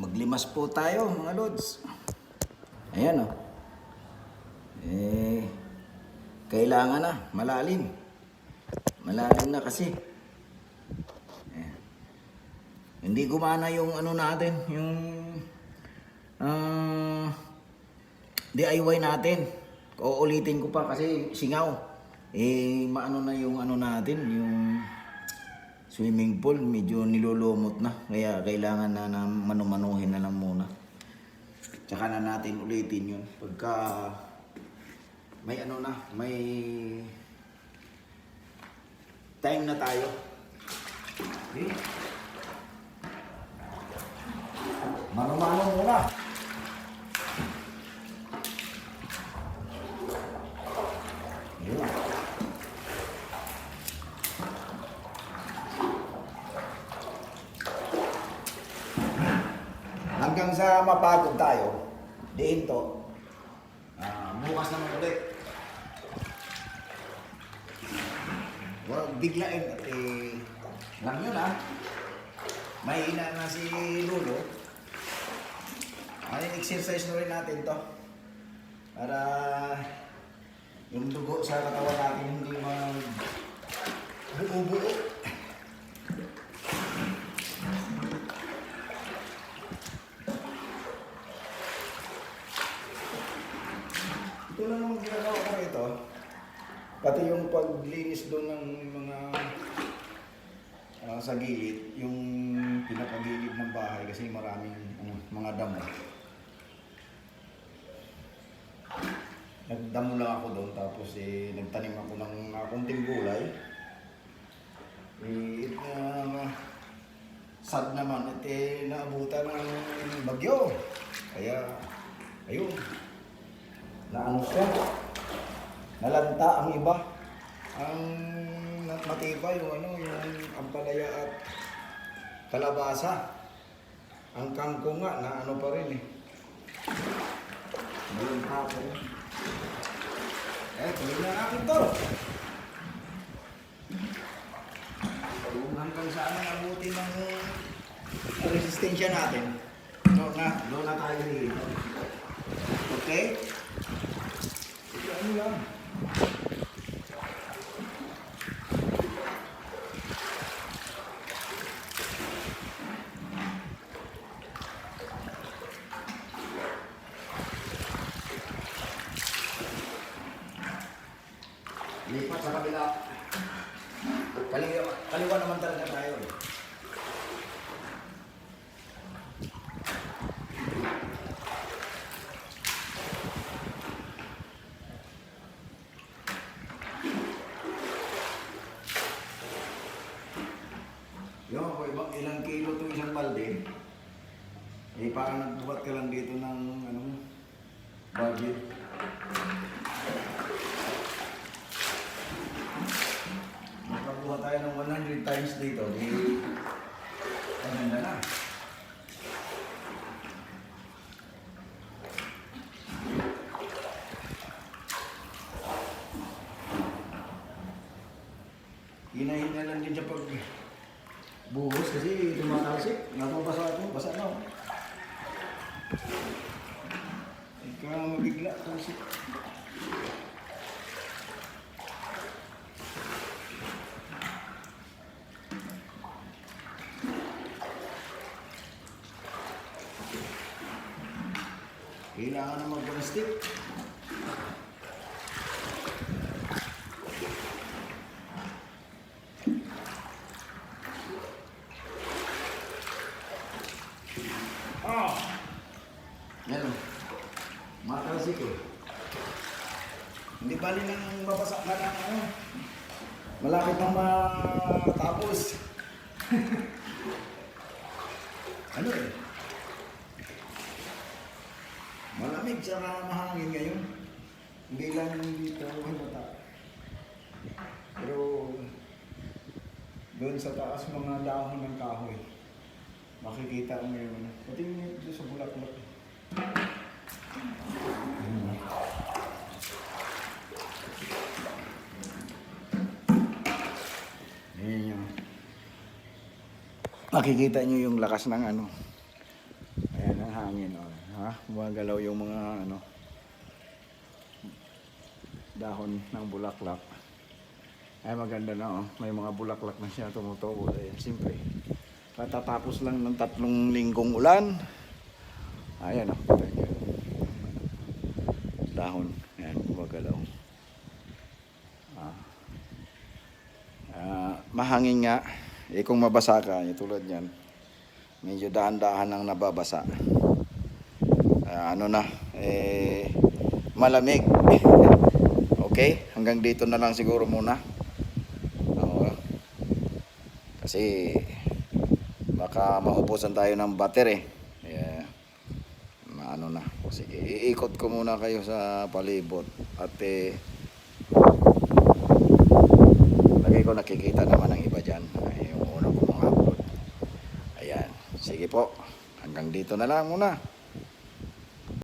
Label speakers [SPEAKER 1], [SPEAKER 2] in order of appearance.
[SPEAKER 1] Maglimas po tayo mga lods. Ayan o. Kailangan na, malalim. Malalim na kasi. Ayan. Hindi gumana yung ano natin, yung DIY natin. Uulitin ko pa kasi singaw. Maano na yung ano natin, yung swimming pool, medyo nilulumot na. Kaya kailangan na manumanuhin na lang muna. Tsaka na natin ulitin yun. Pagka may ano na, may time na tayo. Okay. Mano-mano muna. Yun. Hanggang sa mapagod tayo, diin to. Bukas naman ulit. Huwag biglain at lang yun may ina na si Lolo. Exercise na rin natin to. Para yung dugo sa katawan natin hindi mag-buo-buo. Ito lang naman ginagawa ko ito. Pati yung paglinis doon ng mga sa gilid, yung pinakagilid ng bahay kasi maraming mga damo. Nagdamo lang ako doon tapos nagtanim ako ng kunting gulay. Sad naman at naabutan ng bagyo. Kaya ayun. Naano siya, nalanta ang iba, ang matibay yung yung ampalaya at kalabasa, ang kangkong nga na pa rin nalanta pa rin. Tuloy na natin to. Kung hanggang saan ang abutin ng resistensya natin, doon na tayo dito. Okay? Ano lang. Lipat sa kabila. Kaliwa naman talaga tayo. Yung kung ilang kilo itong isang balde, parang nagbuhat ka lang dito ng budget. Makabuhat tayo ng 100 times dito, maganda na. Hinahin na lang din siya pag buhos kasi tumatalsik. Napapasa ako, basa na. Ika mabigla, talsik. Kailangan na mag-plastic. Yan o. Matalsik Hindi bali nang mabasa ka na malapit nang matapos. Malamig sa mahangin ngayon. Hindi lang dito halata. Pero doon sa taas mga dahon ng kahoy. Makikita mo yun. Pati yung doon sa bulaklak. Ayan yung makikita nyo yung lakas ng
[SPEAKER 2] hangin. Oh, ha? Gumagalaw yung mga ano, dahon ng bulaklak. Ay maganda na oh. May mga bulaklak na siya tumutubo. Ayan, siyempre. Katatapos lang ng 3 linggong ulan. Ayan oh. Dahon. Ayan, gumagalaw. Mahangin nga. Eh kung mabasa ka, tulad yan, medyo daan-daan ang nababasa. Ano na, malamig. Okay, hanggang dito na lang siguro muna. Kasi baka maubusan tayo ng battery. Maano na. Sige, iikot ko muna kayo sa palibot. At lagay ko nakikita naman ang iba dyan. Yung una ko mga upload. Ayan, sige po. Hanggang dito na lang muna.